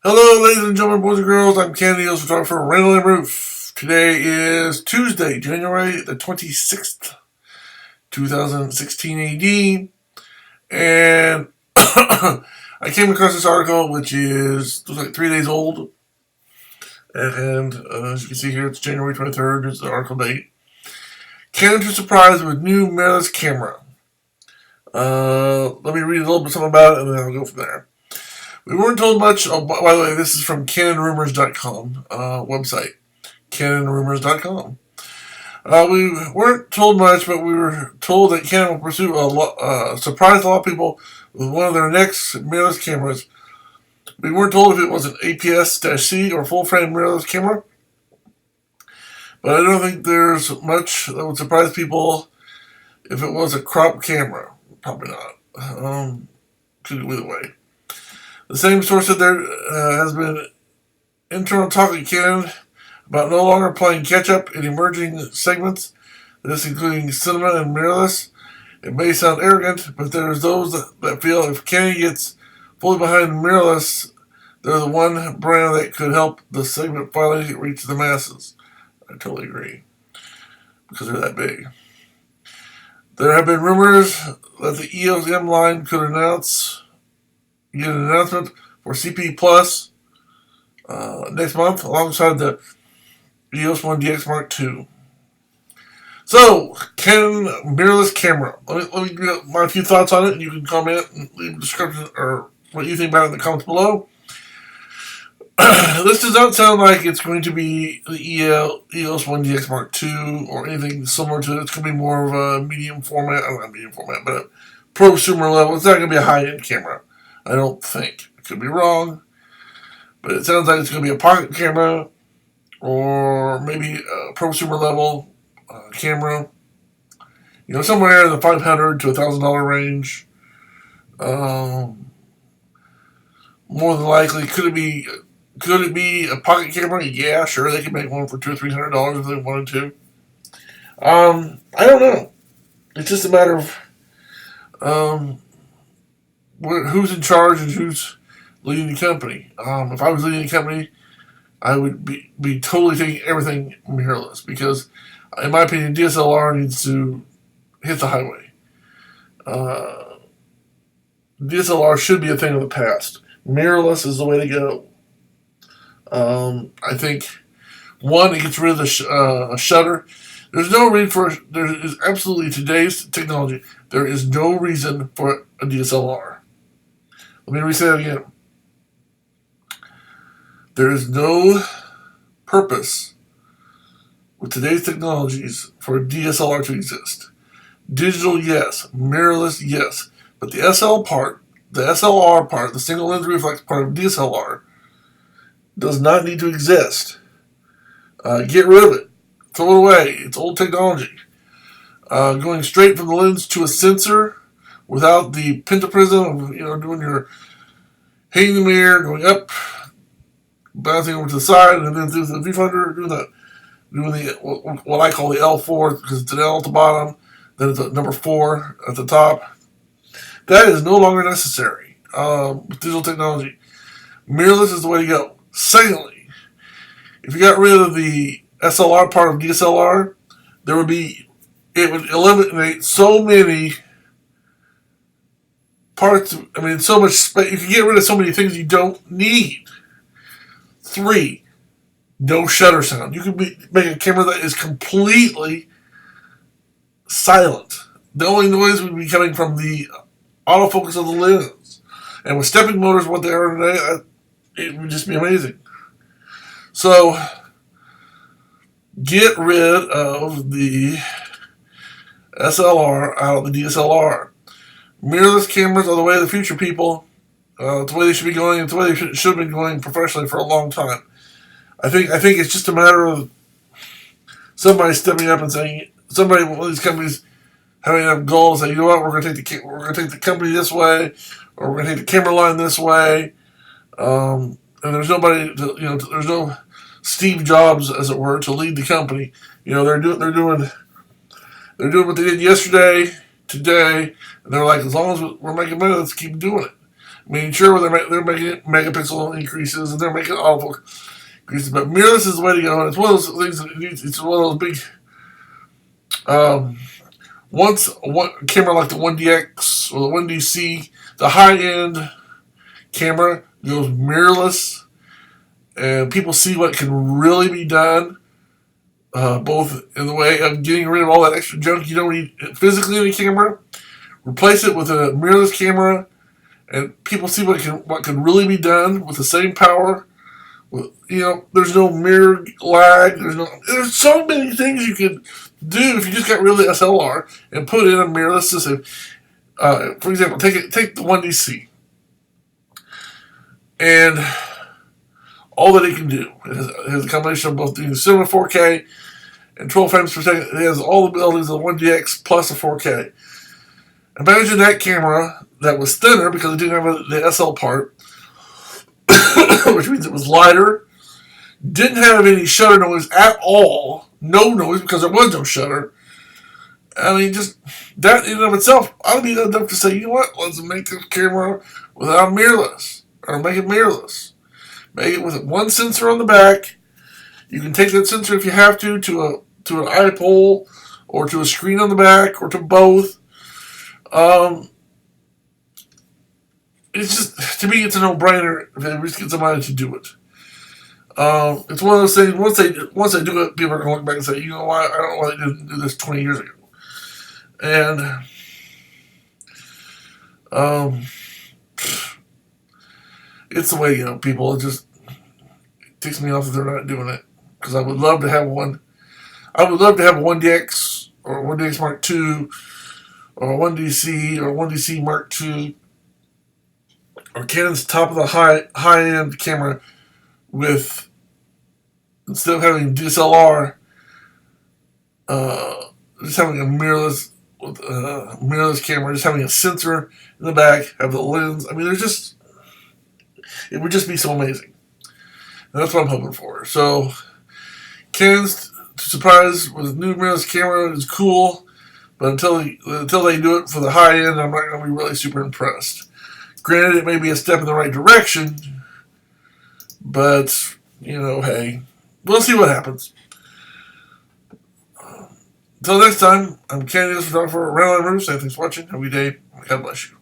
Hello, ladies and gentlemen, boys and girls. I'm Canon, the photographer for RandallMRueff. Today is Tuesday, January the 26th, 2016 AD. And I came across this article, which is like 3 days old. And as you can see here, it's January 23rd. It's the article date. Canon to surprise with new mirrorless camera. Let me read a little bit something about it, and then I'll go from there. We weren't told much. Oh, by the way, this is from CanonRumors.com website. CanonRumors.com. We weren't told much, but we were told that Canon will pursue surprise a lot of people with one of their next mirrorless cameras. We weren't told if it was an APS-C or full-frame mirrorless camera, but I don't think there's much that would surprise people if it was a crop camera. Probably not. Could go either way. The same source said there has been internal talk at Canon about no longer playing catch-up in emerging segments, this including cinema and mirrorless. It may sound arrogant, but there's those that feel if Canon gets fully behind mirrorless, they're the one brand that could help the segment finally reach the masses. I totally agree, because they're that big. There have been rumors that the EOS M line could get an announcement for CP Plus next month, alongside the EOS 1DX Mark II. So, Canon mirrorless camera. Let me give my few thoughts on it, and you can comment and leave a description or what you think about it in the comments below. This does not sound like it's going to be the EOS 1DX Mark II or anything similar to it. It's going to be more of a medium format, not medium format, but a prosumer level. It's not going to be a high-end camera. I don't think. I could be wrong, but it sounds like it's going to be a pocket camera or maybe a prosumer level camera. You know, somewhere in the $500 to $1,000 range. More than likely, could it be a pocket camera? Yeah, sure. They could make one for $200 or $300 if they wanted to. I don't know. It's just a matter of who's in charge and who's leading the company. If I was leading the company, I would be totally taking everything mirrorless because, in my opinion, DSLR needs to hit the highway. DSLR should be a thing of the past. Mirrorless is the way to go. I think, one, it gets rid of the shutter. There is absolutely, today's technology, there is no reason for a DSLR. Let me re-say that again. There is no purpose with today's technologies for a DSLR to exist. Digital, yes. Mirrorless, yes. But the SLR part, the single lens reflex part of DSLR, does not need to exist. Get rid of it. Throw it away. It's old technology. Going straight from the lens to a sensor without the pentaprism of, doing your hitting the mirror, going up, bouncing over to the side, and then through the viewfinder, doing the what I call the L4, because it's an L at the bottom, then it's a number 4 at the top. That is no longer necessary with digital technology. Mirrorless is the way to go. Secondly, if you got rid of the SLR part of DSLR, it would eliminate so many parts. So much space. You can get rid of so many things you don't need. 3, no shutter sound. You can make a camera that is completely silent. The only noise would be coming from the autofocus of the lens. And with stepping motors, what they are today, it would just be amazing. So, get rid of the SLR out of the DSLR. Mirrorless cameras are the way of the future, people. It's the way they should be going. It's the way they should have been going professionally for a long time. I think it's just a matter of somebody stepping up and saying, one of these companies having enough goals, say, you know what, we're going to take the company this way, or we're going to take the camera line this way. And there's nobody, there's no Steve Jobs, as it were, to lead the company. They're doing what they did yesterday, today, and they're like, as long as we're making money, let's keep doing it. I mean, sure, they're making megapixel increases and they're making autofocus increases, but mirrorless is the way to go. And it's one of those things that it's one of those big. Once a camera like the 1DX or the 1DC, the high end camera goes mirrorless, and people see what can really be done. Both in the way of getting rid of all that extra junk you don't need physically in a camera, replace it with a mirrorless camera, and people see what can really be done with the same power. There's no mirror lag. There's so many things you could do if you just got rid of the SLR and put in a mirrorless system. For example, take the 1DC and all that it can do. It has a combination of both doing cinema 4K and 12 frames per second. It has all the abilities of the 1DX plus a 4K. Imagine that camera that was thinner because it didn't have the SL part, which means it was lighter, didn't have any shutter noise at all, no noise because there was no shutter. I mean, just that in and of itself ought to be enough to say, you know what, let's make this camera without mirrorless, or make it mirrorless. Make it with one sensor on the back. You can take that sensor if you have to an eye pole, or to a screen on the back, or to both. It's just, to me, it's a no-brainer if they just get somebody to do it. It's one of those things. Once they do it, people are going to look back and say, you know what? I don't know why they didn't do this 20 years ago. And it's the way, people. It takes me off that they're not doing it, because I would love to have one. I would love to have a 1DX or a 1DX Mark II or a 1DC or a 1DC Mark II or Canon's top of the high end camera with, instead of having DSLR, just having a mirrorless camera, just having a sensor in the back, have the lens. I mean, it would just be so amazing. And that's what I'm hoping for. So, Canon's surprise with new mirrorless camera is cool, but until they do it for the high end, I'm not going to be really super impressed. Granted, it may be a step in the right direction, but, hey, we'll see what happens. Until next time, I'm Canadian photographer Randall M. Thanks for watching. Have a good day. God bless you.